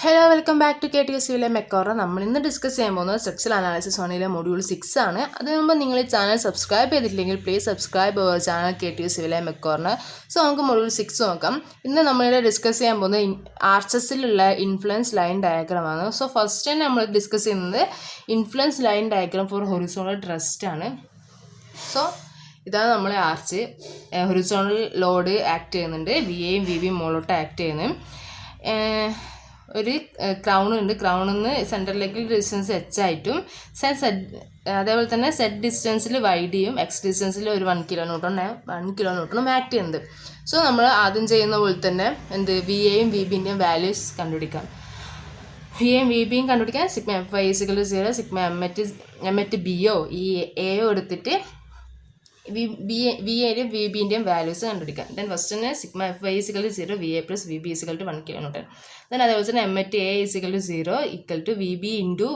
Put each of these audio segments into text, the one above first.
Hello welcome back to KTS Civil മെക്കോറ. നമ്മൾ ഇന്ന് ഡിസ്കസ് ചെയ്യാൻ പോകുന്നത് സ്ട്രക്ചറൽ അനാലിസിസ് ഓണിലെ മൊഡ്യൂൾ 6 ആണ്. അതിനു മുമ്പ് നിങ്ങൾ ഈ ചാനൽ സബ്സ്ക്രൈബ് ചെയ്തിട്ടില്ലെങ്കിൽ please subscribe our channel KTS Civil മെക്കോറിന്. സോ നമുക്ക് മൊഡ്യൂൾ 6 നോക്കാം. ഇന്ന് നമ്മളിവിടെ ഡിസ്കസ് ചെയ്യാൻ പോകുന്നത് ആർച്ചസിലുള്ള ഇൻഫ്ലുവൻസ് ലൈൻ ഡയഗ്രാമാണ്. സോ ഫസ്റ്റ് തന്നെ നമ്മൾ ഡിസ്കസ് ചെയ്യുന്നത് influence line diagram for horizontal thrust ആണ്. സോ ഇതാണ് നമ്മളെ ആർച്ച്. ഹൊറിസോണൽ ലോഡ് ആക്ട് ചെയ്യുന്നുണ്ട്, VAയും VBയും മുകളിലോട്ട് ആക്ട് ചെയ്യുന്നു. ഒരു ക്രൗൺ ഉണ്ട്, ക്രൗണിൽ നിന്ന് സെൻറ്ററിലേക്ക് ഡിസ്റ്റൻസ് H ആയിട്ടും അതേപോലെ തന്നെ സെറ്റ് ഡിസ്റ്റൻസിൽ YDയും X ഡിസ്റ്റൻസിൽ ഒരു 1 കിലോമീറ്ററും ആക്ട് ചെയ്യുന്നത്. സോ നമ്മൾ ആദ്യം ചെയ്യുന്ന പോലെ തന്നെ VAയും VBൻ്റെയും വാല്യൂസ് കണ്ടുപിടിക്കാം. VAയും VBയും കണ്ടുപിടിക്കാൻ sigma FI = 0, sigma M at BO ഈ AO എടുത്തിട്ട് VAയുടെയും VBൻ്റെയും വാല്യൂസ് കണ്ടുപിടിക്കാം. ദെൻ ഫസ്റ്റ് തന്നെ sigma FI = 0, VA + VB = 1 kilometre. Then അതേപോലെ തന്നെ M at A = 0 = VB ×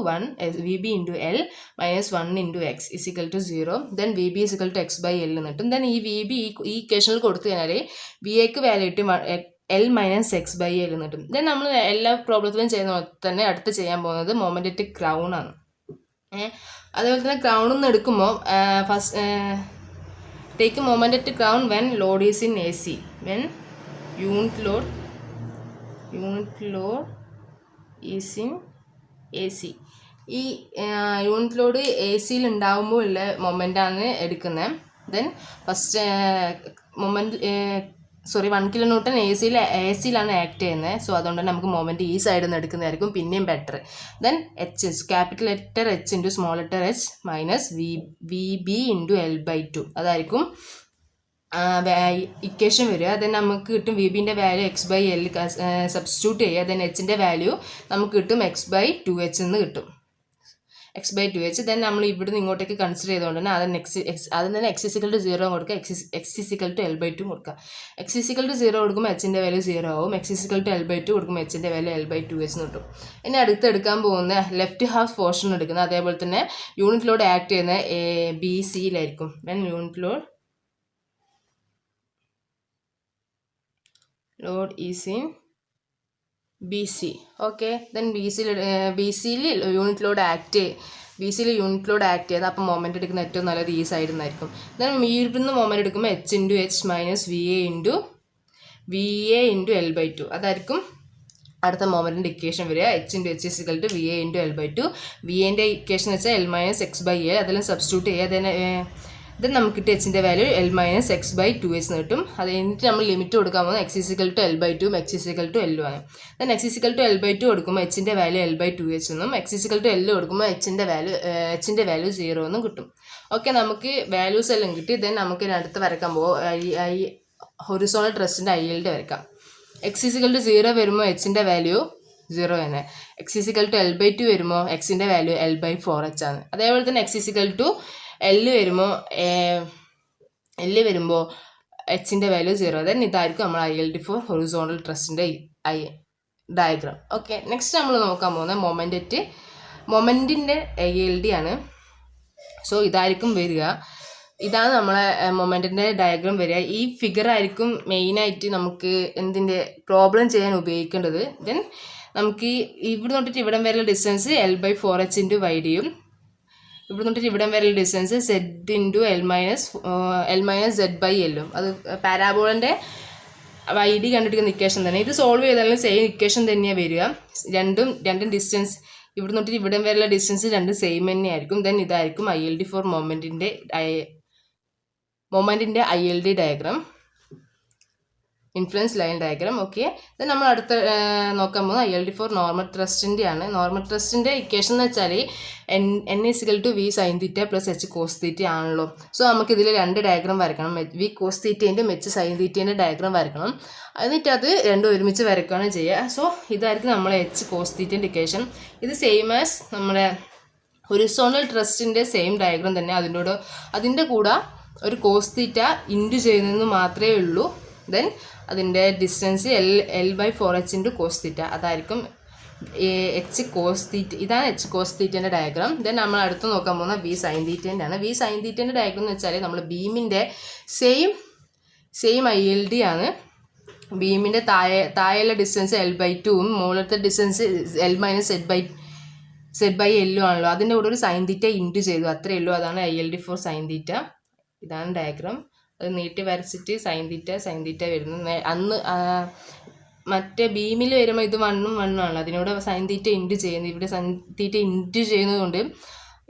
L - 1 × X = 0. Then VB = X/L എന്ന് കിട്ടും. ദെൻ ഈ VB ഈ ഇക്വേഷനിൽ കൊടുത്തു കഴിഞ്ഞാൽ VAക്ക് വാല്യൂ കിട്ടും L - X/L എന്ന് കിട്ടും. ദെൻ നമ്മൾ എല്ലാ പ്രോബ്ലത്തിലും ചെയ്യുന്ന പോലെ തന്നെ അടുത്ത് ചെയ്യാൻ പോകുന്നത് മൊമെൻ്റ് അറ്റ് ക്രൗൺ ആണ്. അതേപോലെ തന്നെ ക്രൗണിൽ നിന്ന് എടുക്കുമ്പോൾ take a moment at crown when load is in AC. When unit load is in AC. ഈ യൂണിറ്റ് ലോഡ് AC ഉണ്ടാകുമ്പോൾ ഉള്ള മൊമെൻ്റാണ് എടുക്കുന്നത്. ദെൻ ഫസ്റ്റ് 1 കിലോന്യൂട്ടൺ AC-ലാണ് ആക്ട് ചെയ്യുന്നത്. സോ അതുകൊണ്ട് തന്നെ നമുക്ക് മൊമെൻറ്റ് ഈ സൈഡിൽ നിന്ന് എടുക്കുന്നതായിരിക്കും പിന്നെയും better. Then capital letter H × small letter h minus VB × L/2 അതായിരിക്കും ഇക്വേഷൻ വരിക. ദെൻ നമുക്ക് കിട്ടും VBൻ്റെ വാല്യൂ X/L സബ്സ്റ്റിറ്റ്യൂട്ട് ചെയ്യുക. ദെൻ Hൻ്റെ വാല്യൂ നമുക്ക് കിട്ടും X/2H എന്ന് കിട്ടും, X/2H. ദെൻ നമ്മൾ ഇവിടുന്ന് ഇങ്ങോട്ടേക്ക് കൺസിഡർ ചെയ്തുകൊണ്ട് തന്നെ അതിന് X = 0 കൊടുക്കുക, X = L/2 കൊടുക്കുക. X = 0 കൊടുക്കുമ്പോൾ Hൻ്റെ വാല്യൂ 0 ആവും, X = L/2 കൊടുക്കുമ്പോൾ Hൻ്റെ വാല്യൂ L/2H എന്ന് കിട്ടും. ഇനി അടുത്ത് എടുക്കാൻ പോകുന്ന ലെഫ്റ്റ് ഹാഫ് പോർഷൻ എടുക്കുന്നത് അതേപോലെ തന്നെ യൂണിറ്റ് ലോഡ് ആക്ട് ചെയ്യുന്ന BCയിലായിരിക്കും. When unit load is in BC. Okay, then BCയിൽ യൂണിറ്റ് ലോഡ് ആക്ട് ചെയ്ത് അപ്പോൾ മൊമെൻ്റ് എടുക്കുന്ന ഏറ്റവും നല്ലത് ഈ സൈഡിൽ നിന്നായിരിക്കും. ദെൻ ഇവിടുന്ന് മൊമെൻ്റ് എടുക്കുമ്പോൾ H × H minus VA × L/2 അതായിരിക്കും അടുത്ത മൊമെൻറ്റിൻ്റെ ഇക്വേഷൻ വരിക. H × H = VA × L/2. VAൻ്റെ ഇക്വേഷൻ വെച്ചാൽ L - X/L അതെല്ലാം സബ്സ്റ്റിറ്റ്യൂട്ട് ചെയ്യുക. ദെൻ നമുക്ക് കിട്ടിയ Hൻ്റെ വാല്യൂ L - X/2H എന്ന് കിട്ടും. അത് കഴിഞ്ഞിട്ട് നമ്മൾ ലിമിറ്റ് കൊടുക്കാൻ പോകുന്നത് X = L/2 X = L ആണ്. ദെൻ X = L/2 കൊടുക്കുമ്പോൾ Hൻ്റെ വാല്യൂ L/2H എന്നും X = L കൊടുക്കുമ്പോൾ Hൻ്റെ വാല്യൂ 0 എന്നും കിട്ടും. ഓക്കെ, നമുക്ക് വാല്യൂസ് എല്ലാം കിട്ടി. ദെൻ നമുക്ക് അടുത്ത് വരക്കാൻ പോകും ഹൊറിസോണൽ ട്രസ്റ്റിൻ്റെ ILD വരക്കാം. X = 0 വരുമ്പോൾ Hൻ്റെ വാല്യൂ 0 തന്നെ. X = L/2 വരുമ്പോൾ Xൻ്റെ വാല്യൂ L/4H ആണ്. അതേപോലെ തന്നെ X = L വരുമ്പോൾ Hൻ്റെ വാല്യൂ 0. ദെൻ ഇതായിരിക്കും നമ്മൾ ILD ഫോർ ഹൊറിസോണൽ ട്രസ്റ്റിൻ്റെ ഡയഗ്രാം. ഓക്കെ, നെക്സ്റ്റ് നമ്മൾ നോക്കാൻ പോകുന്നത് മൊമെൻറ്റിൻ്റെ ILD ആണ്. സോ ഇതായിരിക്കും വരിക, ഇതാണ് നമ്മളെ മൊമെൻറ്റിൻ്റെ ഡയഗ്രാം വരിക. ഈ ഫിഗർ ആയിരിക്കും മെയിനായിട്ട് നമുക്ക് എന്തിൻ്റെ പ്രോബ്ലം ചെയ്യാൻ ഉപയോഗിക്കേണ്ടത്. ദെൻ നമുക്ക് ഇവിടെ തൊട്ടിട്ട് ഇവിടം വരെയുള്ള ഡിസ്റ്റൻസ് L/4H × YDയും ഇവിടെ തൊട്ടിട്ട് ഇവിടം വരെയുള്ള ഡിസ്റ്റൻസ് Z × L - Z/L. അത് പാരാബോളിൻ്റെ YD കണ്ടുപിടിക്കുന്ന ഇക്വേഷൻ തന്നെ. ഇത് സോൾവ് ചെയ്താലും സെയിം ഇക്വേഷൻ തന്നെയാണ് വരിക. രണ്ടും ഡിസ്റ്റൻസ് ഇവിടെ തൊട്ടിട്ട് ഇവിടം വരെയുള്ള ഡിസ്റ്റൻസ് രണ്ടും സെയിം തന്നെയായിരിക്കും. ദെൻ ഇതായിരിക്കും ILD ഫോർ മൊമെൻറ്റിൻ്റെ ILD diagram, influence line diagram. Okay, then നമ്മൾ അടുത്ത നോക്കാൻ പോകുന്നത് ILD ഫോർ നോർമൽ ട്രസ്റ്റിൻ്റെ ആണ്. നോർമൽ ട്രസ്റ്റിൻ്റെ ഇക്വേഷൻ എന്ന് വെച്ചാൽ N = V sin θ + H cos θ ആണല്ലോ. സോ നമുക്കിതിൽ 2 ഡയഗ്രാം വരക്കണം. V cos θൻ്റെയും H sin θൻ്റെ ഡയഗ്രാം വരക്കണം. എന്നിട്ട് അത് രണ്ടും ഒരുമിച്ച് വരക്കുകയാണ് ചെയ്യുക. സോ ഇതായിരിക്കും നമ്മളെ H cos θൻ്റെ ഇക്വേഷൻ. ഇത് സെയിം ആസ് നമ്മുടെ ഹൊറിസോണൽ ട്രസ്റ്റിൻ്റെ സെയിം ഡയഗ്രാം തന്നെ. അതിൻ്റെ കൂടെ ഒരു cos θ ഇൻറ്റു ചെയ്യുന്നതെന്ന് മാത്രമേ ഉള്ളൂ. ദെൻ അതിൻ്റെ ഡിസ്റ്റൻസ് L/4H × cos θ അതായിരിക്കും H cos θ. ഇതാണ് H cos θൻ്റെ ഡയഗ്രാം. ദെൻ നമ്മൾ അടുത്ത് നോക്കാൻ പോകുന്ന V sin θൻ്റെ ആണ്. V sin θൻ്റെ ഡയഗ്രാം എന്ന് വെച്ചാൽ നമ്മൾ ബീമിൻ്റെ സെയിം ILD ആണ്. ബീമിൻ്റെ താഴെയുള്ള ഡിസ്റ്റൻസ് L/2ഉം മുകളിലത്തെ ഡിസ്റ്റൻസ് L-Z/L ആണല്ലോ. അതിൻ്റെ കൂടെ ഒരു സൈൻ തീറ്റ ഇൻറ്റു ചെയ്തു, അത്രയേ ഉള്ളൂ. അതാണ് ILD4 സൈൻ തീറ്റ. ഇതാണ് ഡയഗ്രാം. അത് നീട്ടി വരച്ചിട്ട് സൈൻ തീറ്റ വരുന്നു. അന്ന് മറ്റേ ബീമിൽ വരുമ്പോൾ ഇത് 1ഉം 1ഉം ആണല്ലോ, അതിനോട് സൈൻ തീറ്റ ഇൻറ്റു ചെയ്യുന്നത്. ഇവിടെ സൈൻ തീറ്റ ഇൻറ്റു ചെയ്യുന്നതുകൊണ്ട്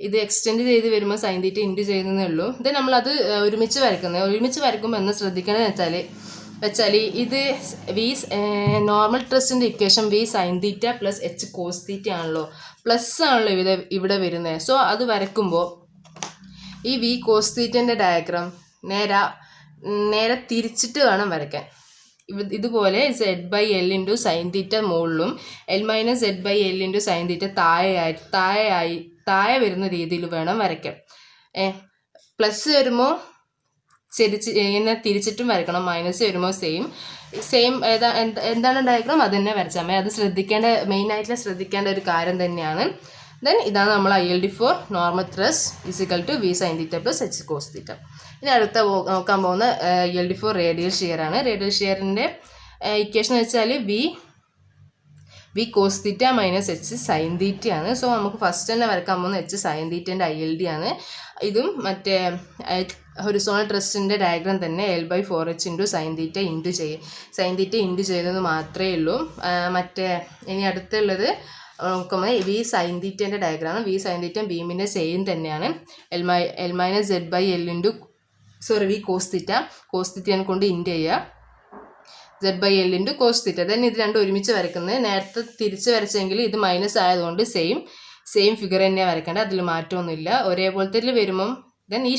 ഇത് എക്സ്റ്റെൻഡ് ചെയ്ത് വരുമ്പോൾ സൈൻ തീറ്റ ഇൻറ്റു ചെയ്യുന്നതേ ഉള്ളൂ. ഇത് നമ്മളത് ഒരുമിച്ച് വരയ്ക്കുമ്പോൾ എന്ന് ശ്രദ്ധിക്കണമെന്ന് വെച്ചാൽ ഇത് നോർമൽ ട്രസ്റ്റിൻ്റെ equation V sine theta plus H cos theta ആണല്ലോ, പ്ലസ് ആണല്ലോ ഇവിടെ വരുന്നത്. സോ അത് വരയ്ക്കുമ്പോൾ ഈ V കോസ് തീറ്റൻ്റെ ഡയഗ്രാം നേരെ തിരിച്ചിട്ട് വേണം വരയ്ക്കാൻ. ഇതുപോലെ Z/L ഇൻറ്റു സൈൻ തീറ്റ മുകളിലും L-Z/L ഇൻറ്റു സൈൻ തീറ്റ താഴെ വരുന്ന രീതിയിൽ വേണം വരയ്ക്കാൻ. പ്ലസ് വരുമ്പോൾ ഇങ്ങനെ തിരിച്ചിട്ടും വരയ്ക്കണം, മൈനസ് വരുമ്പോൾ സെയിം എന്താണ് ഡയഗ്രാം അത് തന്നെ വരച്ചാൽ മതി. അത് മെയിനായിട്ടുള്ള ശ്രദ്ധിക്കേണ്ട ഒരു കാര്യം തന്നെയാണ്. ദെൻ ഇതാണ് നമ്മൾ ILD4 normal thrust = V sine theta plus H cos theta. ഇനി അടുത്ത നോക്കാൻ പോകുന്ന ILD4 റേഡിയൽ ഷിയർ ആണ്. റേഡിയൽ ഷിയറിൻ്റെ ഇക്വേഷൻ എന്ന് വെച്ചാൽ V cos theta minus H sine theta ആണ്. സോ നമുക്ക് ഫസ്റ്റ് തന്നെ വരക്കാൻ പോകുന്ന H സൈൻ തീറ്റേൻ്റെ ILD ആണ്. ഇതും മറ്റേ ഹൊറിസോണൽ ട്രസ്റ്റിൻ്റെ ഡയഗ്രാം തന്നെ L/4H into sine theta into ചെയ്തത് മാത്രമേ ഉള്ളൂ. മറ്റേ ഇനി അടുത്തുള്ളത് നോക്കുമ്പോൾ V സൈൻ തീറ്റേൻ്റെ ഡയഗ്രാം. V സൈൻ തീറ്റ ബീമിൻ്റെ സെയിം തന്നെയാണ്. L-Z/L ഇൻറ്റു V കോസ് തീറ്റയെ കൊണ്ട് ഇൻറ്റു ചെയ്യുക, Z/L into cos theta. Then ഇത് രണ്ടും ഒരുമിച്ച് വരയ്ക്കുന്നത്. നേരത്തെ തിരിച്ച് വരച്ചെങ്കിൽ ഇത് മൈനസ് ആയതുകൊണ്ട് സെയിം ഫിഗർ തന്നെയാണ് വരയ്ക്കേണ്ടത്, അതിൽ മാറ്റമൊന്നുമില്ല. ഒരേപോലത്തെ വരുമ്പം ദെൻ ഈ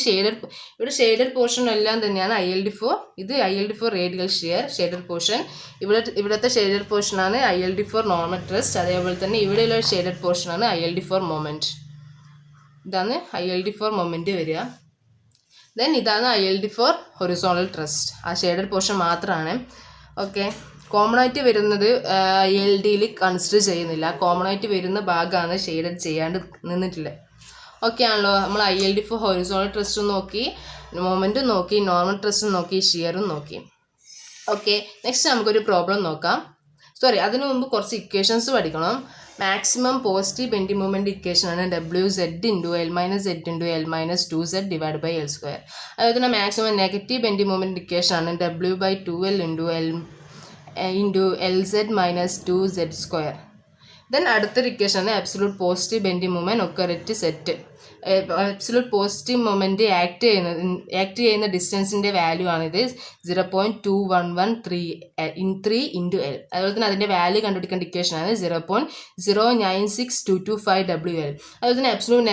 ഇവിടെ ഷെയ്ഡഡ് പോർഷൻ എല്ലാം തന്നെയാണ് ILD4. ഇത് ILD4 റേഡിയൽ ഷെയ്ഡഡ് പോർഷൻ. ഇവിടുത്തെ ഷെയ്ഡഡ് പോർഷനാണ് ILD4 നോർമൽ ട്രസ്റ്റ്. അതേപോലെ തന്നെ ഇവിടെയുള്ള ഷെയ്ഡഡ് പോർഷനാണ് ILD4 മൊമെൻറ്റ്. ഇതാണ് ILD4 മൊമെൻറ്റ് വരിക. ദെൻ ഇതാണ് ILD4 ഹൊറിസോണൽ ട്രസ്റ്റ്. ആ ഷെയ്ഡഡ് പോർഷൻ മാത്രമാണ്. ഓക്കെ, കോമൺ ആയിട്ട് വരുന്നത് ILDയിൽ കൺസിഡർ ചെയ്യുന്നില്ല. കോമൺ ആയിട്ട് വരുന്ന ഭാഗമാണ് ഷെയ്ഡഡ് ചെയ്യാണ്ട് നിന്നിട്ടില്ല. ഓക്കെ ആണല്ലോ. നമ്മൾ ILD4 ഹൊറിസോണൽ ട്രസ്റ്റും നോക്കി, മൊമെൻറ്റും നോക്കി, നോർമൽ ട്രസ്റ്റും നോക്കി, ഷിയറും നോക്കി. ഓക്കെ, നെക്സ്റ്റ് നമുക്കൊരു പ്രോബ്ലം നോക്കാം. അതിനു മുമ്പ് കുറച്ച് ഇക്വേഷൻസ് പഠിക്കണം. മാക്സിമം പോസിറ്റീവ് ബെൻഡിങ് മൊമെൻറ്റ് ഇക്വേഷനാണ് WZ into L-Z into L-2Z divide by L square. അതുപോലെ തന്നെ മാക്സിമം നെഗറ്റീവ് ബെൻഡിങ് മൊമെൻറ്റ് ഇക്വേഷനാണ് W/2L into LZ - 2Z square. Then അടുത്തൊരു ഇക്വേഷനാണ് അബ്സല്യൂട്ട് പോസിറ്റീവ് ബെൻഡിങ് മൊമെൻറ്റ് ഒക്കറിറ്റ് സെറ്റ്. അബ്സല്യൂട്ട് പോസിറ്റീവ് മൊമെൻറ്റ് ആക്ട് ചെയ്യുന്ന ഡിസ്റ്റൻസിൻ്റെ വാല്യൂ ആണിത് 0.2113 ഇൻറ്റു L. അതുപോലെ തന്നെ അതിൻ്റെ വാല്യൂ കണ്ടുപിടിക്കേണ്ട ഇക്വേഷനാണ് 0.096225 WL. അതുപോലെ തന്നെ absolute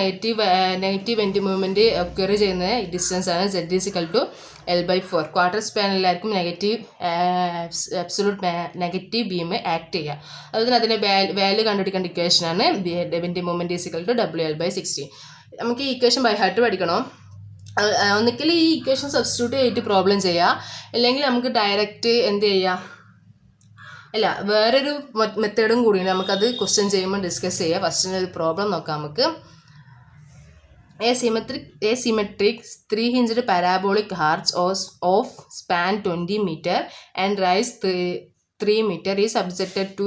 negative bending moment occur ചെയ്യുന്ന ഡിസ്റ്റൻസാണ് Z = L/4. ക്വാർട്ടർ സ്പാനിലായിരിക്കും അബ്സല്യൂട്ട് നെഗറ്റീവ് ബീം ആക്ട് ചെയ്യുക. അതുപോലെ തന്നെ അതിൻ്റെ വാല്യൂ കണ്ടുപിടിക്കേണ്ട ഇക്വേഷനാണ് ബെൻഡിങ് മൊമെൻറ്റ് = WL/16. നമുക്ക് ഈ ഇക്വേഷൻ ബൈ ഹാർട്ട് പഠിക്കണം. ഒന്നിക്കൽ ഈ ഇക്വേഷൻ സബ്സ്റ്റിറ്റ്യൂട്ട് ചെയ്തിട്ട് പ്രോബ്ലം ചെയ്യുക, അല്ലെങ്കിൽ നമുക്ക് ഡയറക്റ്റ് എന്ത് ചെയ്യാം, അല്ല വേറൊരു മെത്തേഡും കൂടിയാണ്. നമുക്കത് ക്വസ്റ്റ്യൻ ചെയ്യുമ്പോൾ ഡിസ്കസ് ചെയ്യുക. ഫസ്റ്റിന് ഒരു പ്രോബ്ലം നോക്കാം നമുക്ക്. Asymmetric 3-hinged parabolic arch of span 20 meter and rise 3 meter is subjected to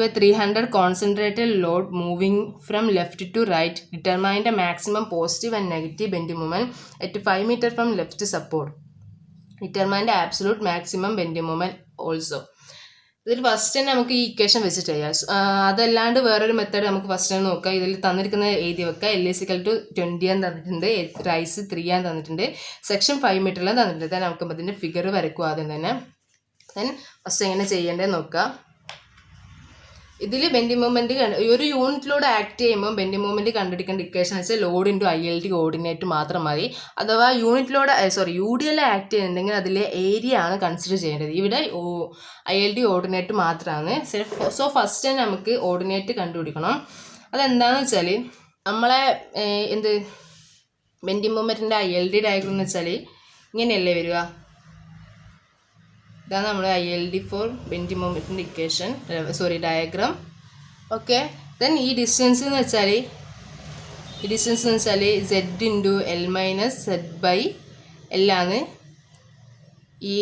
a 300 concentrated load moving from left to right. Determine the maximum positive and negative bending moment at 5 meter from left support. Determine the absolute maximum bending moment also. ഇതിൽ first തന്നെ നമുക്ക് ഈ equation വെച്ചിട്ട് ചെയ്യാം. അതല്ലാണ്ട് വേറൊരു method നമുക്ക് first തന്നെ നോക്കാം. ഇതിൽ തന്നിരിക്കുന്ന എഴുതി വെക്കുക. L = 20 എന്ന് തന്നിട്ടുണ്ട്, റൈസ് 3 എന്ന് തന്നിട്ടുണ്ട്, സെക്ഷൻ 5 മീറ്ററിലും തന്നിട്ടുണ്ട്. then നമുക്ക് അതിൻ്റെ ഫിഗർ വരയ്ക്കുക ആദ്യം തന്നെ. then ഫസ്റ്റ് എങ്ങനെ ചെയ്യേണ്ടത് നോക്കുക. ഇതിൽ ബെൻഡിങ് മൊമെൻറ്റ് ഒരു യൂണിറ്റിലൂടെ ആക്ട് ചെയ്യുമ്പോൾ ബെൻഡിങ് മൊമെൻറ്റ് കണ്ടുപിടിക്കേണ്ട ഇക്വേഷൻ വെച്ചാൽ ലോഡ് ഇൻറ്റു ILD കോർഡിനേറ്റ് മാത്രം മതി. അഥവാ യൂണിറ്റിലൂടെ UDL ആക്ട് ചെയ്യുന്നുണ്ടെങ്കിൽ അതിലെ ഏരിയ ആണ് കൺസിഡർ ചെയ്യേണ്ടത്. ഇവിടെ ILD ഓർഡിനേറ്റ് മാത്രമാണ്. സോ ഫസ്റ്റ് തന്നെ നമുക്ക് ഓർഡിനേറ്റ് കണ്ടുപിടിക്കണം. അതെന്താണെന്ന് വെച്ചാൽ നമ്മളെ ബെൻഡിങ് മൊമെൻറ്റിൻ്റെ ILD ഡയഗ്രം എന്ന് വെച്ചാൽ ഇങ്ങനെയല്ലേ വരിക. ഇതാണ് നമ്മുടെ ILD4 ബെൻഡിങ് മൊമെൻറ്റിൻ്റെ ഇക്വേഷൻ ഡയഗ്രാം. ഓക്കെ, ദെൻ ഈ ഡിസ്റ്റൻസ് എന്ന് വെച്ചാൽ Z ഇൻറ്റു L - Z/L ആണ്. ഈ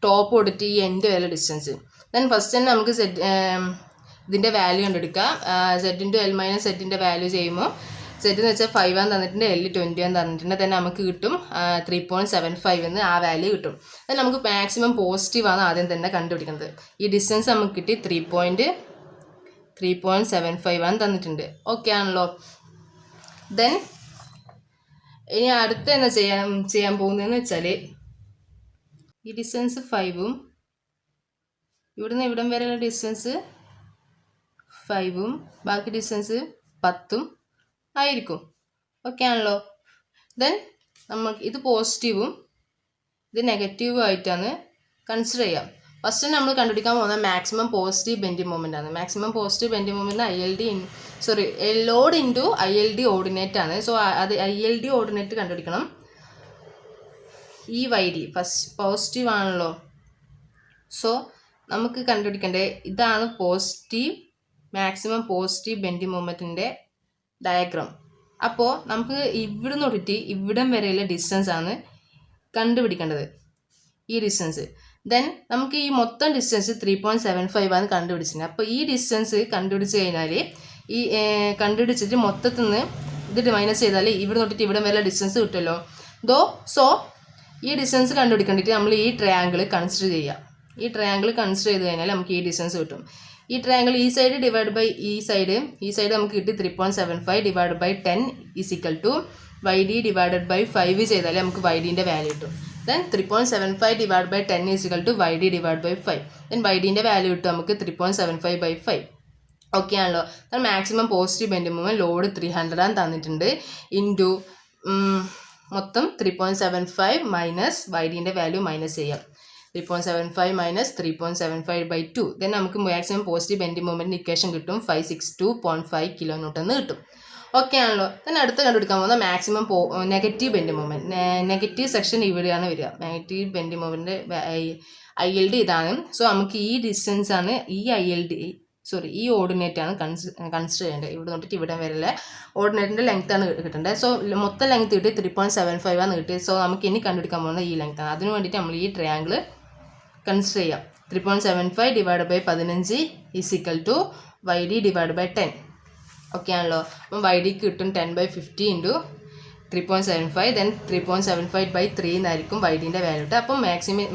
ടോപ്പ് തൊട്ടിട്ട് ഈ എൻഡ് വരെ ഡിസ്റ്റൻസ്. ദെൻ ഫസ്റ്റ് തന്നെ നമുക്ക് ഇതിൻ്റെ വാല്യൂ കണ്ടെടുക്കാം. Z/L-Z വാല്യൂ ചെയ്യുമ്പോൾ Z എന്ന് വെച്ചാൽ 5 ആണെന്ന് തന്നിട്ടുണ്ട്, L 20 ആണെന്ന് തന്നിട്ടുണ്ട്. തന്നെ നമുക്ക് കിട്ടും 3.75 എന്ന് ആ വാല്യൂ കിട്ടും. അത് നമുക്ക് മാക്സിമം പോസിറ്റീവ് ആണ് ആദ്യം തന്നെ കണ്ടുപിടിക്കുന്നത്. ഈ ഡിസ്റ്റൻസ് നമുക്ക് കിട്ടി 3.75 ആണ് തന്നിട്ടുണ്ട്. ഓക്കെ ആണല്ലോ. ദെൻ ഇനി അടുത്ത എന്താ ചെയ്യാൻ പോകുന്നതെന്ന് വെച്ചാൽ ഈ ഡിസ്റ്റൻസ് 5ഉം ഇവിടുന്ന് ഇവിടം വരെയുള്ള ഡിസ്റ്റൻസ് 5ഉം ബാക്കി ഡിസ്റ്റൻസ് 10ഉം ആയിരിക്കും. ഓക്കെ ആണല്ലോ. ദെൻ നമുക്ക് ഇത് പോസിറ്റീവും ഇത് നെഗറ്റീവും ആയിട്ടാണ് കൺസിഡർ ചെയ്യാം. ഫസ്റ്റ് നമ്മൾ കണ്ടുപിടിക്കാൻ പോകുന്നത് മാക്സിമം പോസിറ്റീവ് ബെൻഡിങ് മൊമെൻ്റ് ആണ്. Maximum positive bending moment load into ILD ordinate ആണ്. സോ അത് ILD ഓർഡിനേറ്റ് കണ്ടുപിടിക്കണം. ഈ YD ഫസ്റ്റ് പോസിറ്റീവ് ആണല്ലോ. സോ നമുക്ക് കണ്ടുപിടിക്കേണ്ടത് ഇതാണ് മാക്സിമം പോസിറ്റീവ് ബെൻഡിങ് മൊമെൻറ്റിൻ്റെ ഡയഗ്രാം. അപ്പോൾ നമുക്ക് ഇവിടെ തൊട്ടിട്ട് ഇവിടം വരെയുള്ള ഡിസ്റ്റൻസ് ആണ് കണ്ടുപിടിക്കേണ്ടത്, ഈ ഡിസ്റ്റൻസ്. ദെൻ നമുക്ക് ഈ മൊത്തം ഡിസ്റ്റൻസ് 3.75 ആണ് കണ്ടുപിടിച്ചത്. അപ്പോൾ ഈ ഡിസ്റ്റൻസ് കണ്ടുപിടിച്ച് കഴിഞ്ഞാൽ ഈ കണ്ടുപിടിച്ചിട്ട് മൊത്തത്തിൽ നിന്ന് ഇത് മൈനസ് ചെയ്താൽ ഇവിടെ തൊട്ടിട്ട് ഇവിടം വരെയുള്ള ഡിസ്റ്റൻസ് കിട്ടുമല്ലോ. സോ ഈ ഡിസ്റ്റൻസ് കണ്ടുപിടിക്കേണ്ടിയിട്ട് നമ്മൾ ഈ ട്രയാങ്കിൾ കൺസിഡർ ചെയ്യുക. ഈ ട്രയാങ്കിൾ കൺസിഡർ ചെയ്ത് കഴിഞ്ഞാൽ നമുക്ക് ഈ ഡിസ്റ്റൻസ് കിട്ടും. ഈ ട്രയാങ്കിൾ ഈ സൈഡ് ഡിവൈഡ് ബൈ ഈ സൈഡ് നമുക്ക് കിട്ടി 3.75 divide by 10 = YD divided by 5 ചെയ്താൽ നമുക്ക് YDൻ്റെ വാല്യൂ കിട്ടും. Then 3.75 divide by 10 = YD divide by 5. Then YDൻ്റെ വാല്യൂ കിട്ടും നമുക്ക് 3.75 ബൈ 5. ഓക്കെ ആണല്ലോ. Then maximum positive bending moment load 300 ആണ് തന്നിട്ടുണ്ട്. ഇൻറ്റു മൊത്തം 3.75 മൈനസ് YDൻ്റെ വാല്യൂ മൈനസ് ചെയ്യാം. 3.75 മൈനസ് 3.75 ബൈ 2. ദെൻ നമുക്ക് മാക്സിമം പോസിറ്റീവ് ബെൻഡിങ് മൊമെൻറ്റിൻ്റെ ഇക്വേഷൻ കിട്ടും 562.5 kN എന്ന് കിട്ടും. ഓക്കെ ആണല്ലോ. ദെൻ അടുത്ത് കണ്ടുപിടിക്കാൻ പോകുന്ന maximum negative bending moment. Negative section ഇവിടെയാണ് വരിക. നെഗറ്റീവ് ബെൻഡിങ് മൊമെൻറ്റ് ILD ഇതാണ്. സോ നമുക്ക് ഈ ഡിസ്റ്റൻസ് ആണ് ഈ ഓർഡിനേറ്റ് ആണ് കൺസിഡർ ചെയ്യേണ്ടത്. ഇവിടെ തൊട്ടിട്ട് ഇവിടെ വരെയുള്ള ഓർഡിനേറ്റിൻ്റെ ലെങ്ത് ആണ് കിട്ടേണ്ടത്. സോ മൊത്തം ലെങ്ത് കിട്ടി 3.75 ആണ് കിട്ടിയത്. സോ നമുക്ക് ഇനി കണ്ടുപിടിക്കാൻ പോകുന്നത് ഈ ലെങ്ത് ആണ്. അതിന് വേണ്ടിയിട്ട് നമ്മൾ ഈ ട്രയാങ്കിൾ കൺസിഡർ ചെയ്യാം. 3.75 divide by 15 = YD divide by 10. Okay ആണല്ലോ. അപ്പം YD കിട്ടും 10/50 ഇൻറ്റു 3.75. ദെൻ 3.75 ബൈ 3 എന്നായിരിക്കും YDൻ്റെ വാല്യൂ കിട്ടുക. അപ്പം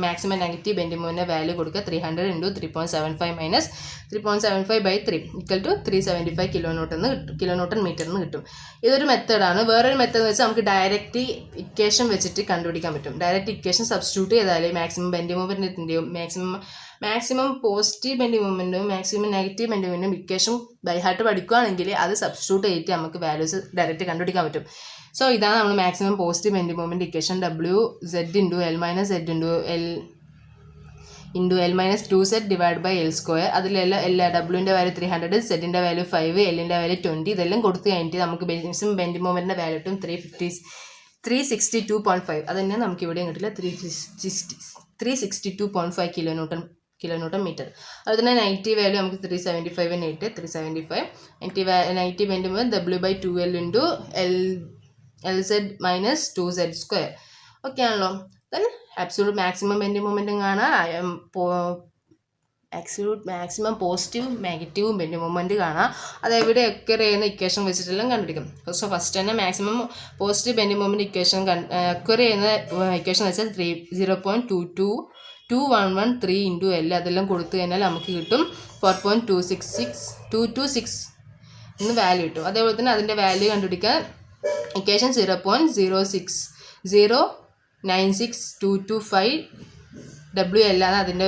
മാക്സിമം നെഗറ്റീവ് ബെൻഡിങ് മൊമെൻറ്റിൻ്റെ വാല്യൂ കൊടുക്കുക 300 into 3.75 minus 3.75 by 3 = 375 kilonewton metre എന്ന് കിട്ടും. ഇതൊരു മെത്തേഡാണ്. വേറൊരു മെത്തേഡ് എന്ന് വെച്ചാൽ നമുക്ക് ഡയറക്റ്റ് ഇക്വേഷൻ വെച്ചിട്ട് കണ്ടുപിടിക്കാൻ പറ്റും. ഡയറക്റ്റ് ഇക്വേഷൻ സബ്സ്റ്റിറ്റ്യൂട്ട് ചെയ്താൽ മാക്സിമം ബെൻഡിങ് മൊമെൻറ്റിൻ്റെയും മാക്സിമം പോസിറ്റീവ് ബെൻഡിങ് മൊമെൻറ്റും മാക്സിമം നെഗറ്റീവ് ബെൻഡിങ് മൊമെൻറ്റും ഇക്വേഷൻ ബൈ ഹാർട്ട് പഠിക്കുകയാണെങ്കിൽ അത് സബ്സ്റ്റിറ്റ്യൂട്ട് ചെയ്തിട്ട് നമുക്ക് വാല്യൂസ് ഡയറക്റ്റ് കണ്ടുപിടിക്കാൻ പറ്റും. സോ ഇതാണ് നമ്മൾ maximum positive bending moment equation. WZ × L-2Z divide by L². അതിലെല്ലാം Wൻ്റെ വാല്യൂ 300, Zൻ്റെ വാല്യൂ 5, Lൻ്റെ വാല്യൂ 20. ഇതെല്ലാം കൊടുത്ത് കഴിഞ്ഞിട്ട് നമുക്ക് മാക്സിമം ബെൻഡിങ് മൊമെൻറ്റിൻ്റെ വാല്യൂ കിട്ടും 362.5. അത് തന്നെ നമുക്ക് ഇവിടെയും കിട്ടില്ല 362.5 കിലോന്യൂട്ടൺ മീറ്റർ. അതുപോലെ തന്നെ നെഗറ്റീവ് വാല്യൂ നമുക്ക് 375 തന്നെ കിട്ടും. 375 negative bending moment W/2L into LZ minus 2Z². Okay ആണല്ലോ. ദെൻ ആബ്സൊല്യൂട്ട് മാക്സിമം ബെൻഡിങ് മൊമെൻറ്റും കാണാം, മാക്സിമം പോസിറ്റീവും നെഗറ്റീവും ബെൻഡിങ് മൊമെൻറ്റ് കാണാം. അത് എവിടെയൊക്കെ ചെയ്യുന്ന ഇക്വേഷൻ വെച്ചിട്ടെല്ലാം കണ്ടുപിടിക്കും. സോ ഫസ്റ്റ് തന്നെ maximum positive bending moment equation acquire ചെയ്യുന്ന ഇക്വേഷൻ വെച്ചാൽ 0.22113 ഇൻറ്റു L. അതെല്ലാം കൊടുത്തു കഴിഞ്ഞാൽ നമുക്ക് കിട്ടും 4.226 എന്ന് വാല്യൂ കിട്ടും. അതേപോലെ തന്നെ അതിൻ്റെ വാല്യൂ കണ്ടുപിടിക്കാൻ ഇക്വേഷൻ 0.0696225 WL ആണ് അതിൻ്റെ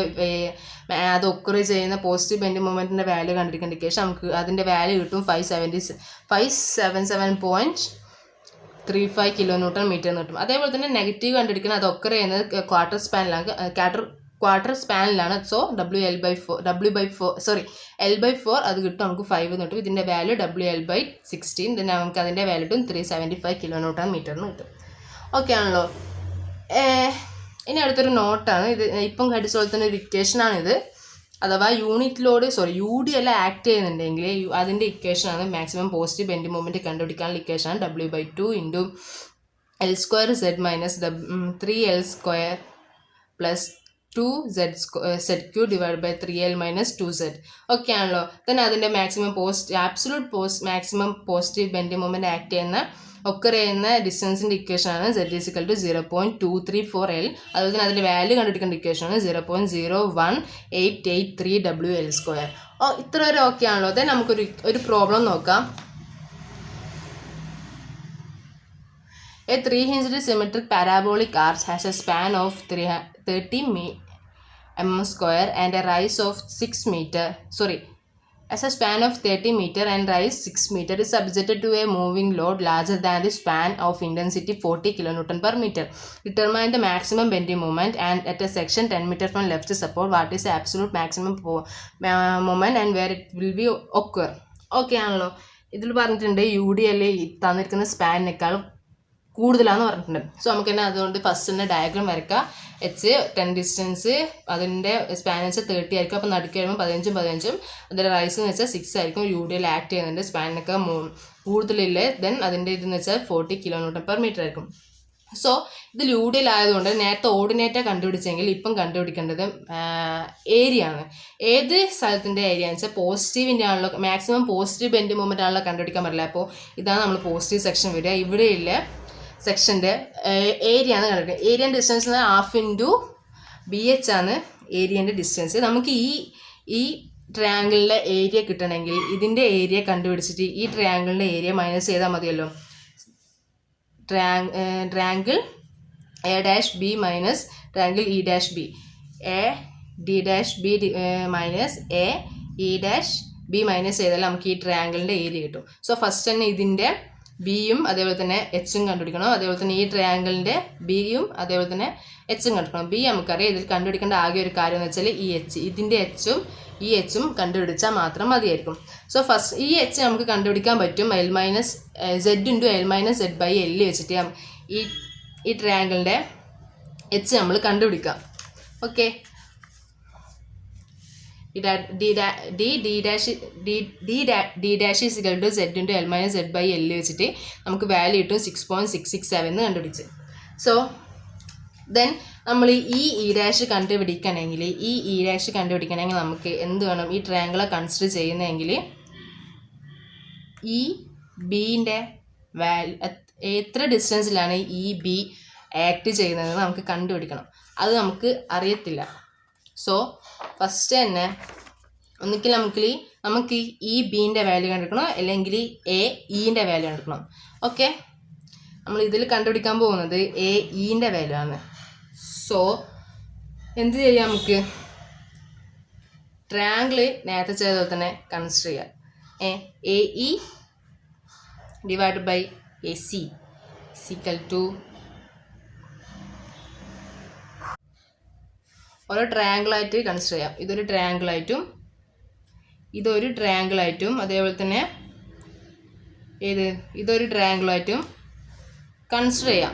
അത് ഒക്കർ ചെയ്യുന്ന പോസിറ്റീവ് ബെൻഡിങ് മൊമെൻറ്റിൻ്റെ വാല്യൂ കണ്ടുപിടിക്കേണ്ട ഇക്വേഷൻ. നമുക്ക് അതിൻ്റെ വാല്യൂ കിട്ടും 577.35 കിലോന്യൂട്ടൺ മീറ്റർ എന്ന് കിട്ടും. അതേപോലെ തന്നെ നെഗറ്റീവ് കണ്ടുപിടിക്കുന്നത് അത് ഒക്കർ ചെയ്യുന്നത് ക്വാർട്ടർ സ്പാനിലാണ്. സോ L/4 അത് കിട്ടും നമുക്ക് 5 എന്ന് കിട്ടും. ഇതിൻ്റെ വാല്യൂ WL/16. then നമുക്ക് അതിൻ്റെ വാല്യൂ കിട്ടും 375 കിലോന്യൂട്ടൺ മീറ്റർ എന്ന് കിട്ടും. ഓക്കെ ആണല്ലോ. ഇനി അടുത്തൊരു നോട്ടാണ് ഇത്. ഇപ്പം കടിച്ചോളെ തന്നെ ഒരു ഇക്വേഷനാണിത്. അഥവാ UD എല്ലാം ആക്ട് ചെയ്യുന്നുണ്ടെങ്കിൽ അതിൻ്റെ ഇക്വേഷനാണ് മാക്സിമം പോസിറ്റീവ് ബെൻഡിങ് മൊമെൻറ്റ് കണ്ടുപിടിക്കാനുള്ള ഇക്വേഷനാണ് W/2 into L² Z minus 3L² plus 2zq divided by 3l minus 2z. Okay ആണല്ലോ. then അതിൻ്റെ maximum positive bending moment act ചെയ്യുന്ന ഒക്കർ ചെയ്യുന്ന ഡിസ്റ്റൻസിൻ്റെ ഇക്വേഷനാണ് z is equal to 0.234l. അതുപോലെ തന്നെ അതിൻ്റെ വാല്യൂ കണ്ടുപിടിക്കേണ്ട ഇക്വേഷനാണ് 0.01883 WL². ഇത്ര വരെ ഓക്കെ ആണല്ലോ. then നമുക്കൊരു പ്രോബ്ലം നോക്കാം. A 3-hinged symmetric parabolic arch has a span of 30 mm square and a rise of 6 meter. As a span of 30 meter and rise 6 meter is subjected to a moving load larger than the span of intensity 40 kN per meter. Determine the maximum bending moment and at a section 10 meter from left support, what is the absolute maximum moment and where it will be occur. Okay ആണല്ലോ. ഇതിൽ പറഞ്ഞിട്ടുണ്ട് UDL തന്നിരിക്കുന്ന സ്പാനിനേക്കാൾ കൂടുതലാണെന്ന് പറഞ്ഞിട്ടുണ്ട്. So നമുക്ക് തന്നെ അതുകൊണ്ട് first തന്നെ ഡയഗ്രാം വരയ്ക്കാം. H10 ഡിസ്റ്റൻസ് അതിൻ്റെ സ്പാൻ എന്ന് വെച്ചാൽ 30 ആയിരിക്കും. അപ്പോൾ നടുക്ക് വരുമ്പോൾ 15 അതിൻ്റെ റൈസ് എന്ന് വെച്ചാൽ 6 ആയിരിക്കും. UDL ആക്ട് ചെയ്യുന്നുണ്ട് സ്പാനിനൊക്കെ കൂടുതലില്ലേ. ദെൻ അതിൻ്റെ ഇതെന്ന് വെച്ചാൽ 40 kN per meter ആയിരിക്കും. സോ ഇതിൽ UDL ആയതുകൊണ്ട് നേരത്തെ ഓർഡിനേറ്റർ കണ്ടുപിടിച്ചെങ്കിൽ ഇപ്പം കണ്ടുപിടിക്കേണ്ടത് ഏരിയ ആണ്. ഏത് സ്ഥലത്തിൻ്റെ ഏരിയ എന്ന് വെച്ചാൽ പോസിറ്റീവിൻ്റെ ആണല്ലോ, മാക്സിമം പോസിറ്റീവ് ബെൻഡ് മൂവ്മെൻ്റ് ആണല്ലോ കണ്ടുപിടിക്കാൻ പറ്റില്ല. അപ്പോൾ ഇതാണ് നമ്മൾ പോസിറ്റീവ് സെക്ഷൻ വരിക. ഇവിടെയില്ല സെക്ഷൻ്റെ ഏരിയ ആണ് കണ്ടുപിടിക്കുക. Area distance half into BH ആണ് ഏരിയൻ്റെ ഡിസ്റ്റൻസ്. നമുക്ക് ഈ ട്രയാങ്കിളിൻ്റെ ഏരിയ കിട്ടണമെങ്കിൽ ഇതിൻ്റെ ഏരിയ കണ്ടുപിടിച്ചിട്ട് ഈ ട്രയാങ്കിളിൻ്റെ ഏരിയ മൈനസ് ചെയ്താൽ മതിയല്ലോ. Triangle A'(B) minus triangle E'(B). AD'(B) minus AE'(B) minus ചെയ്താൽ നമുക്ക് ഈ ട്രയാങ്കിളിൻ്റെ ഏരിയ കിട്ടും. സോ ഫസ്റ്റ് തന്നെ ഇതിൻ്റെ ബിയും അതേപോലെ തന്നെ എച്ചും കണ്ടുപിടിക്കണം. അതേപോലെ തന്നെ ഈ ട്രയാങ്കിളിൻ്റെ ബിയും അതേപോലെ തന്നെ എച്ചും കണ്ടുപിടിക്കണം. ബി നമുക്കറിയാം. ഇതിൽ കണ്ടുപിടിക്കേണ്ട ആകെ ഒരു കാര്യം എന്ന് വെച്ചാൽ ഈ എച്ച്, ഇതിൻ്റെ എച്ചും കണ്ടുപിടിച്ചാൽ മാത്രം മതിയായിരിക്കും. സോ ഫസ്റ്റ് ഈ എച്ച് നമുക്ക് കണ്ടുപിടിക്കാൻ പറ്റും z × L-Z/L വെച്ചിട്ട് ഈ ട്രയാങ്കിളിൻ്റെ എച്ച് നമ്മൾ കണ്ടുപിടിക്കാം. Okay, d dash is equal to z × L-Z/L വെച്ചിട്ട് നമുക്ക് വാല്യൂ കിട്ടും 6.667 എന്ന് കണ്ടുപിടിച്ച്. സോ ദെൻ നമ്മൾ ഈ E' കണ്ടുപിടിക്കണമെങ്കിൽ നമുക്ക് എന്ത് വേണം? ഈ ട്രയാങ്കിളെ കൺസിഡർ ചെയ്യുന്നതെങ്കിൽ ഈ ബീൻ്റെ വാല്യൂ എത്ര ഡിസ്റ്റൻസിലാണ് ഈ ബി ആക്ട് ചെയ്യുന്നതെന്ന് നമുക്ക് കണ്ടുപിടിക്കണം. അത് നമുക്ക് അറിയത്തില്ല. സോ ഫസ്റ്റ് തന്നെ ഒന്നിക്കൽ നമുക്ക് ഈ ബീൻ്റെ വാല്യൂ കണ്ടെടുക്കണം, അല്ലെങ്കിൽ ഇൻ്റെ വാല്യൂ കണ്ടെടുക്കണം. ഓക്കെ, നമ്മൾ ഇതിൽ കണ്ടുപിടിക്കാൻ പോകുന്നത് ഇൻ്റെ വാല്യൂ ആണ്. സോ എന്ത് ചെയ്യാം? നമുക്ക് ട്രയാങ്കിൾ നേരത്തെ ചെയ്തതുപോലെ തന്നെ കൺസിഡർ ചെയ്യാം. AE divide by AC equal to ഓരോ ട്രയാങ്കിളായിട്ട് കൺസിഡർ ചെയ്യാം. ഇതൊരു ട്രയാങ്കിളായിട്ടും അതേപോലെ തന്നെ ഇതൊരു ട്രയാങ്കിളായിട്ടും കൺസിഡർ ചെയ്യാം.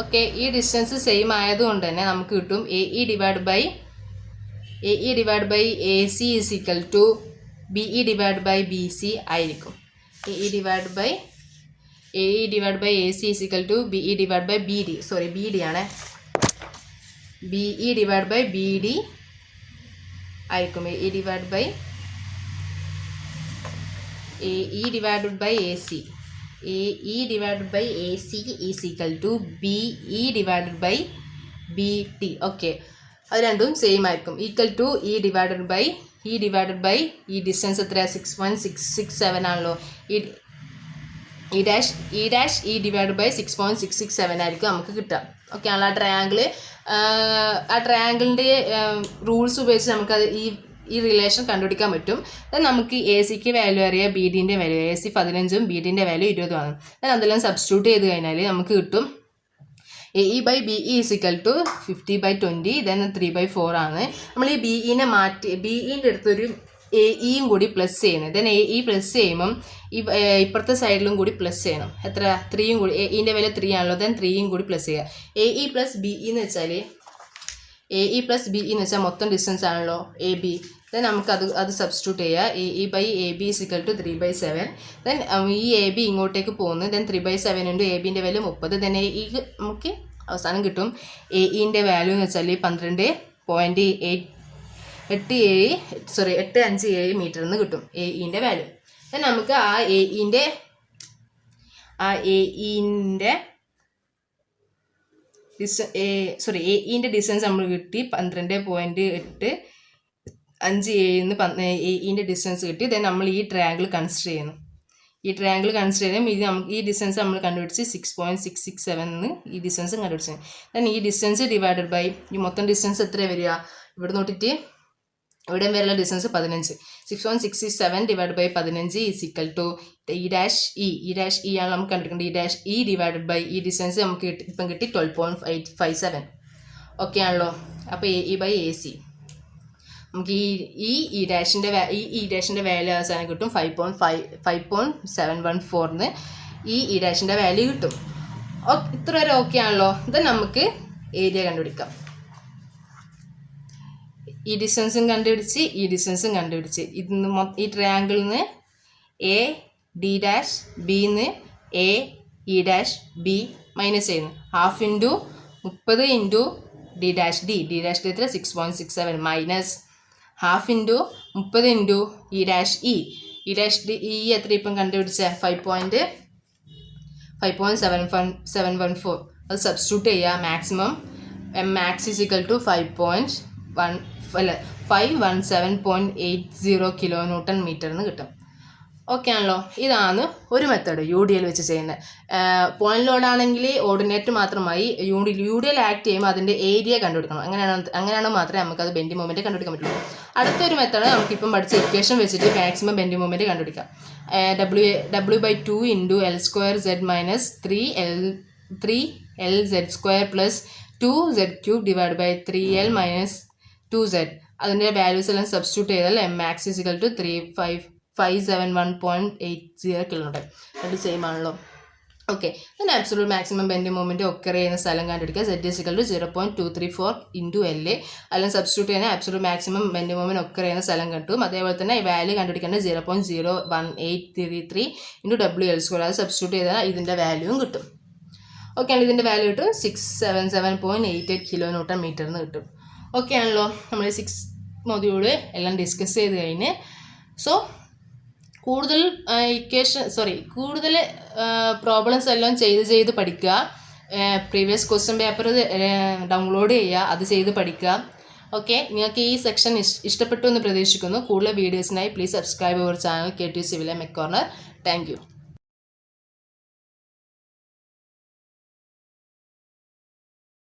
ഓക്കെ, ഈ ഡിസ്റ്റൻസ് സെയിം ആയതുകൊണ്ട് തന്നെ നമുക്ക് കിട്ടും AE divide by AC is equal to BE divide by BC ആയിരിക്കും. AE divide by AC is equal to BE divide by BD ആണ്. BE ഡിവൈഡ് ബൈ BD ആയിരിക്കും. AE divide by AC is equal to BE divide by BT. Okay, അത് രണ്ടും same ആയിരിക്കും. Equal to E divide by ഈ distance എത്രയാണ്? 6.667 ആണല്ലോ. E' divide by 6.667 ആയിരിക്കും നമുക്ക് കിട്ടുക. ഓക്കെ ആണല്ലോ. ആ ട്രയാങ്കിളിൻ്റെ റൂൾസ് ഉപയോഗിച്ച് നമുക്കത് ഈ റിലേഷൻ കണ്ടുപിടിക്കാൻ പറ്റും. ദെൻ നമുക്ക് AC വാല്യൂ അറിയാം, BDൻ്റെ വാല്യൂ AC 15ഉം BDൻ്റെ വാല്യൂ 20ഉമാണ്. ദെൻ അതെല്ലാം സബ്സ്റ്റിറ്റ്യൂട്ട് ചെയ്ത് കഴിഞ്ഞാൽ നമുക്ക് കിട്ടും AE by BE is equal to 50/20 then 3/4 ആണ്. നമ്മൾ ഈ BEനെ മാറ്റി BEൻ്റെ അടുത്തൊരു AEയും കൂടി പ്ലസ് ചെയ്യുന്നത്. ദെൻ AE പ്ലസ് ചെയ്യുമ്പം ഇപ്പുറത്തെ സൈഡിലും കൂടി പ്ലസ് ചെയ്യണം. എത്ര? 3യും കൂടി. AEൻ്റെ വില 3 ആണല്ലോ. ദെൻ 3യും കൂടി പ്ലസ് ചെയ്യുക. AE പ്ലസ് BE എന്ന് വെച്ചാൽ മൊത്തം ഡിസ്റ്റൻസ് ആണല്ലോ AB. ദെൻ നമുക്ക് അത് സബ്സ്റ്റിറ്റ്യൂട്ട് ചെയ്യുക. AE ബൈ AB is equal to 3/7. Then ഈ AB ഇങ്ങോട്ടേക്ക് പോകുന്നു. ദെൻ 3/7 ഇൻറ്റു ABൻ്റെ വാല്യൂ 30. ദെൻ AE നമുക്ക് അവസാനം കിട്ടും AEൻ്റെ വാല്യൂ എന്ന് വെച്ചാൽ 12 857 മീറ്റർ എന്ന് കിട്ടും എഇൻ്റെ വാല്യൂ. നമുക്ക് ആ എഇൻ്റെ ഡിസ്റ്റൻസ് നമ്മൾ കിട്ടി 12.857 എഇൻ്റെ ഡിസ്റ്റൻസ് കിട്ടി. ദെൻ നമ്മൾ ഈ ട്രയാങ്കിൾ കൺസിഡർ ചെയ്യുന്നു. ഇത് നമുക്ക് ഈ ഡിസ്റ്റൻസ് നമ്മൾ കണ്ടുപിടിച്ച് 6.667 ഈ ഡിസ്റ്റൻസും കണ്ടുപിടിച്ചു. ദെൻ ഈ ഡിസ്റ്റൻസ് ഡിവൈഡഡ് ബൈ ഈ മൊത്തം ഡിസ്റ്റൻസ് എത്ര വരിക? ഇവിടെ നോട്ടിട്ട് ഇവിടെ വരെയുള്ള distance 15. 6.667 divide by 15 is equal to E dash ആണ് നമുക്ക് കണ്ടുപിടിക്കേണ്ടത്. ഇ ഡിവൈഡഡ് ബൈ ഈ ഡിസ്റ്റൻസ് നമുക്ക് ഇപ്പം കിട്ടി 12.857. ഓക്കെ ആണല്ലോ. അപ്പോൾ എഇ ബൈ എ സി നമുക്ക് ഈ ഡാഷിൻ്റെ വാല്യൂ അവസാനം കിട്ടും 5.714 ഈ ഡാഷിൻ്റെ വാല്യൂ കിട്ടും. ഇത്ര വരെ ഓക്കെ ആണല്ലോ. ഇത് നമുക്ക് ഏരിയ കണ്ടുപിടിക്കാം. ഈ ഡിസ്റ്റൻസും കണ്ടുപിടിച്ച് ഈ ട്രയാങ്കിളിൽ നിന്ന് എ ഡി ഡാഷ് ബിന്ന് A E dash B minus ചെയ്യുന്നു. 1/2 ഇൻറ്റു 30 ഇൻറ്റു ഡി ഡാഷ് എത്ര 6.67 minus 1/2 into 30 into E dash എത്ര ഇപ്പം കണ്ടുപിടിച്ച 5.714. അത് സബ്സ്റ്റിറ്റ്യൂട്ട് ചെയ്യുക. Maximum max is equal to 517.80 kilonewton metre എന്ന് കിട്ടും. ഓക്കെ ആണല്ലോ. ഇതാണ് ഒരു മെത്തേഡ് യു ഡി എൽ വെച്ച് ചെയ്യുന്നത്. പോയിന്റ് ലോഡാണെങ്കിൽ ഓർഡിനേറ്റ് മാത്രമായി യു ഡി എൽ ആക്ട് ചെയ്യുമ്പോൾ അതിൻ്റെ ഏരിയ കണ്ടുപിടിക്കണം. അങ്ങനെയാണ് മാത്രമേ നമുക്കത് ബെൻഡിങ് മൊമെൻറ്റ് കണ്ടുപിടിക്കാൻ പറ്റുള്ളൂ. അടുത്തൊരു മെത്തേഡ് നമുക്കിപ്പം പഠിച്ച ഇക്വേഷൻ വെച്ചിട്ട് മാക്സിമം ബെൻഡിങ് മൊമെൻറ്റ് കണ്ടുപിടിക്കാം. W/2 into L² Z minus 3LZ² plus 2Z³ divide by 3L minus 2Z. അതിൻ്റെ വാല്യൂസ് എല്ലാം സബ്സ്റ്റിറ്റ്യൂട്ട് ചെയ്താൽ മാക്സ് ഇസിക്കൽ ടു 571.80 കിലോമീറ്റർ. അത് സെയിം ആണല്ലോ. Okay. then absolute maximum bending moment occur ചെയ്യുന്ന സ്ഥലം കണ്ടുപിടിക്കുക. Z is equal to 0.234 into LA. അല്ലെങ്കിൽ substitute ചെയ്യുന്ന absolute maximum bending moment occur ചെയ്യുന്ന സ്ഥലം കിട്ടും. അതേപോലെ തന്നെ ഈ വാല്യൂ കണ്ടുപിടിക്കേണ്ടത് 0.01833 into WL². അത് സബ്സ്റ്റിറ്റ്യൂട്ട് ചെയ്താൽ ഇതിൻ്റെ വാല്യൂവും കിട്ടും. ഓക്കെ ആണ്. ഇതിൻ്റെ വാല്യൂ കിട്ടും 677.88 കിലോന്യൂട്ടൺ മീറ്റർ എന്ന് കിട്ടും. ഓക്കെ ആണല്ലോ. നമ്മൾ 6 മൊഡ്യൂള് എല്ലാം ഡിസ്കസ് ചെയ്ത് കഴിഞ്ഞ് സോ കൂടുതൽ പ്രോബ്ലംസ് എല്ലാം ചെയ്ത് പഠിക്കുക. പ്രീവിയസ് ക്വസ്റ്റ്യൻ പേപ്പർ ഡൗൺലോഡ് ചെയ്യുക, അത് ചെയ്ത് പഠിക്കുക. ഓക്കെ. നിങ്ങൾക്ക് ഈ സെക്ഷൻ ഇഷ്ടപ്പെട്ടു എന്ന് പ്രതീക്ഷിക്കുന്നു. കൂടുതൽ വീഡിയോസിനായി please subscribe our channel KT Civil & Mech Corner. Thank U.